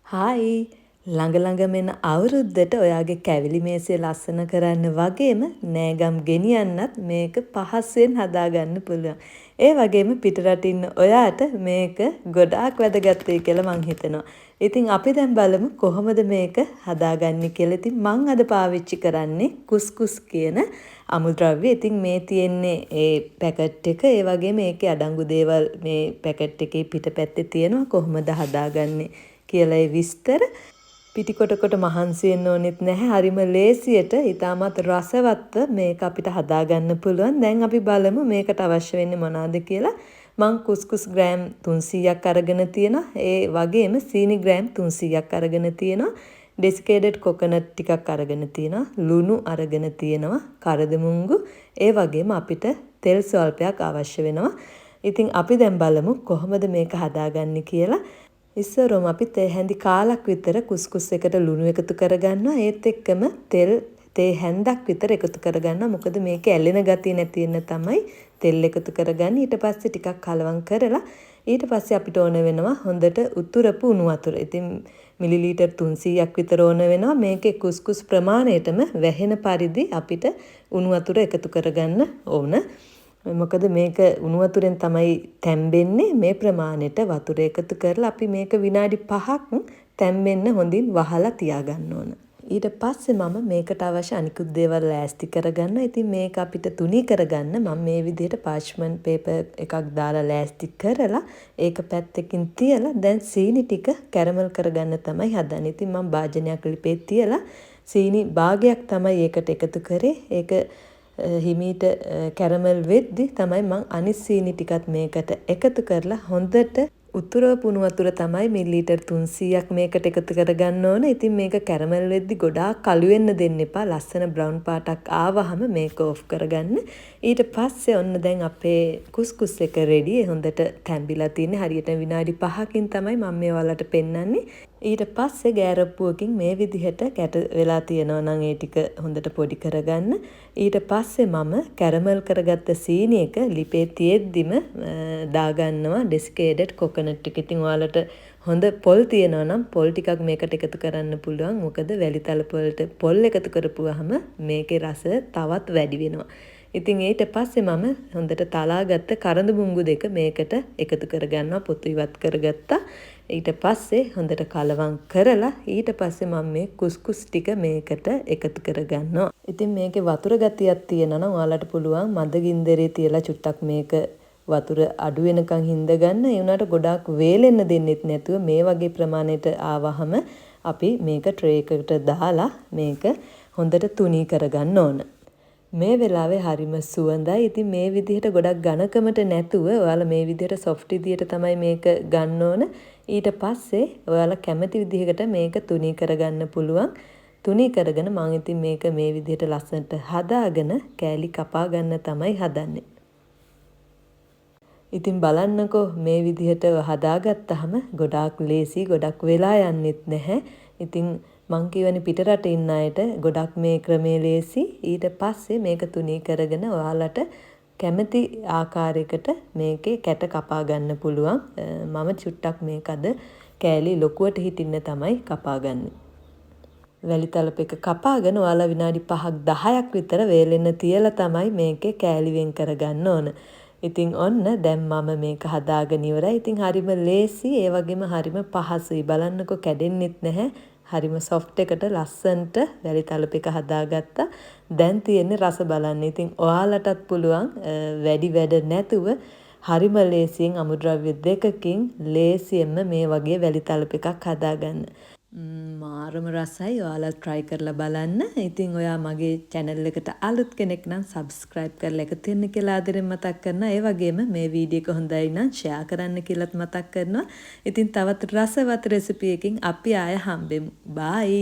Hi ළඟ මෙන්න අවුරුද්දට ඔයාගේ කැවිලි මේසය ලස්සන කරන්න වගේම නෑගම් ගෙනියන්නත් මේක පහසුවෙන් හදාගන්න පුළුවන්. ඒ වගේම පිටරට ඉන්න ඔයාට මේක ගොඩාක් වැදගත් වෙයි කියලා මං හිතනවා. ඉතින් අපි දැන් බලමු කොහොමද මේක හදාගන්නේ කියලා. ඉතින් මං අද පාවිච්චි කරන්නේ කුස්කුස් කියන අමුද්‍රව්‍ය. ඉතින් මේ තියෙන්නේ ඒ පැකට් එක. ඒ වගේම මේකේ අඩංගු දේවල් මේ පැකට් එකේ පිටපැත්තේ තියෙනවා කොහොමද හදාගන්නේ කියලා ඒ විස්තර. පිටිකොටකොට මහන්සි වෙන්න ඕනෙත් නැහැ. හරිම ලේසියට ඊටමත් රසවත්ව මේක අපිට හදාගන්න පුළුවන්. දැන් අපි බලමු මේකට අවශ්‍ය වෙන්නේ මොනවද කියලා. මං කුස්කුස් ග්‍රෑම් 300ක් අරගෙන තියෙනවා. ඒ වගේම සීනි ග්‍රෑම් 300ක් අරගෙන තියෙනවා. ඩෙසිකේටඩ් කොකනට් ටිකක් අරගෙන තියෙනවා. ලුණු අරගෙන තියෙනවා. කරදමුංගු. ඒ වගේම අපිට තෙල් ස්වල්පයක් අවශ්‍ය වෙනවා. ඉතින් අපි දැන් බලමු කොහොමද මේක හදාගන්නේ කියලා. ඉස්සරොම අපි තේ හැඳි කාලක් විතර කුස්කුස් එකට ලුණු එකතු කරගන්නවා. ඒත් එක්කම තේ හැන්දක් විතර එකතු කරගන්නවා. මොකද මේකේ ඇලෙන ගතිය නැති වෙන්න තමයි තෙල් එකතු කරගන්නේ. ඊට පස්සේ ටිකක් කලවම් කරලා ඊට පස්සේ අපිට ඕන වෙනවා හොඳට උතුරපු උණු වතුර. ඉතින් මිලිලීටර් 300ක් විතර ඕන වෙනවා. මේකේ කුස්කුස් ප්‍රමාණයටම වැහෙන පරිදි අපිට උණු වතුර එකතු කරගන්න ඕන. මොකද මේක උණු වතුරෙන් තමයි තැම්බෙන්නේ. මේ ප්‍රමාණයට වතුර එකතු කරලා අපි මේක විනාඩි 5ක් තැම්බෙන්න හොඳින් වහලා තියාගන්න ඕන. ඊට පස්සේ මම මේකට අවශ්‍ය අනිකුත් දේවල් ලෑස්ති කරගන්නවා. ඉතින් මේක අපිට තුනී කරගන්න මම මේ විදිහට පාර්ච්මන්ට් පේපර් එකක් දාලා ලෑස්ති කරලා ඒක පැත්තකින් තියලා දැන් සීනි ටික කැරමල් කරගන්න තමයි හදන්නේ. ඉතින් මම භාජනයක් ලිපේ තියලා සීනි භාගයක් තමයි ඒකට එකතු කරේ. ඒක හිමීට කැරමල් වෙද්දි තමයි මං අනිත් සීනි ටිකත් මේකට එකතු කරලා හොඳට උතුරවපු උණු වතුර තමයි මිලිලීටර් 300ක් මේකට එකතු කරගන්න ඕන. ඉතින් මේක කැරමල් වෙද්දි ගොඩාක් කළු වෙන්න දෙන්න එපා. ලස්සන බ්‍රවුන් පාටක් ආවහම මේක ඔෆ් කරගන්න. ඊට පස්සේ ඔන්න දැන් අපේ කුස්කුස් එක රෙඩි. හොඳට තැම්බිලා තියෙන්නේ. හරියට විනාඩි 5කින් තමයි මම මේ ඔයාලට පෙන්නන්නේ. ඊට පස්සේ ගෑරප්පුවකින් මේ විදිහට කැට වෙලා තියෙනවා නම් ඒ ටික හොඳට පොඩි කරගන්න. ඊට පස්සේ මම කැරමල් කරගත්ත සීනි එක ලිපේ තියෙද්දිම දාගන්නවා ඩෙසිකේටඩ් කොකනට් ටික. ඉතින් ඔයාලට හොඳ පොල් තියෙනවා නම් පොල් ටිකක් මේකට එකතු කරන්න පුළුවන්. මොකද වැලිතල පොල් එකතු කරපුවාම මේකේ රස තවත් වැඩි වෙනවා. ඉතින් ඊට පස්සේ මම හොඳට තලාගත්ත කරඳ මුංගු දෙක මේකට එකතු කරගන්නවා. පොතු ඉවත් කරගත්තා. ඊට පස්සේ හොඳට කලවම් කරලා ඊට පස්සේ මම මේ කුස්කුස් ටික මේකට එකතු කරගන්නවා. ඉතින් මේකේ වතුර ගතියක් තියෙනවා නම් ඔයාලට පුළුවන් මද ගින්දරේ තියලා චුට්ටක් මේක වතුර අඩු වෙනකන් හින්ද ගන්න. ඒ උනාට ගොඩාක් වේලෙන්න දෙන්නෙත් නැතුව මේ වගේ ප්‍රමාණයට ආවහම අපි මේක ට්‍රේ එකකට දාලා මේක හොඳට තුනී කරගන්න ඕන. මේ වෙලාවේ හරිම සුවඳයි. ඉතින් මේ විදිහට ගොඩක් ඝනකමට නැතුව ඔයාලා මේ විදිහට සොෆ්ට් විදිහට තමයි මේක ගන්න ඕන. ඊට පස්සේ ඔයාලා කැමති විදිහකට මේක තුනී කරගන්න පුළුවන්. තුනී කරගෙන මම ඉතින් මේක මේ විදිහට ලස්සනට හදාගෙන කෑලි කපා ගන්න තමයි හදන්නේ. ඉතින් බලන්නකෝ මේ විදිහට හදාගත්තාම ගොඩාක් ලේසි, ගොඩක් වෙලා යන්නෙත් නැහැ. ඉතින් මං කියවනේ පිටරට ඉන්න අයට ගොඩක් මේ ක්‍රමේ ලේසි. ඊට පස්සේ මේක තුනී කරගෙන ඔයාලට කැමති ආකාරයකට මේකේ කැට කපා ගන්න පුළුවන්. මම චුට්ටක් මේක අද කෑලි ලොකුවට හිටින්න තමයි කපාගන්නේ. වැලි තලප එක කපාගෙන ඔයාලා විනාඩි 5ක් 10ක් විතර වේලෙන්න තියලා තමයි මේකේ කෑලි වෙන් කරගන්න ඕන. ඉතින් ඔන්න දැන් මම මේක හදාගෙන ඉවරයි. ඉතින් හරිම ලේසි, ඒ වගේම හරිම පහසුයි. බලන්නකෝ කැඩෙන්නෙත් නැහැ. හරිම සොෆ්ට් එකට ලස්සන්ට වැලි තලප එක හදාගත්තා. දැන් තියෙන්නේ රස බලන්න. ඉතින් ඔයාලටත් පුළුවන් වැඩි වැඩ නැතුව හරිම ලේසියෙන් අමුද්‍රව්‍ය දෙකකින් ලේසියෙන්ම මේ වගේ වැලි තලප එකක් හදාගන්න. මාරම රසයි. ඔයාලා try කරලා බලන්න. ඉතින් ඔයා මගේ channel එකට අලුත් කෙනෙක් නම් subscribe කරලා එකතු වෙන්න කියලා ආදරෙන් මතක් කරනවා. ඒ වගේම මේ වීඩියෝ එක හොඳයි නම් share කරන්න කියලාත් මතක් කරනවා. ඉතින් තවත් රසවත් recipe එකකින් අපි ආය හම්බෙමු. bye.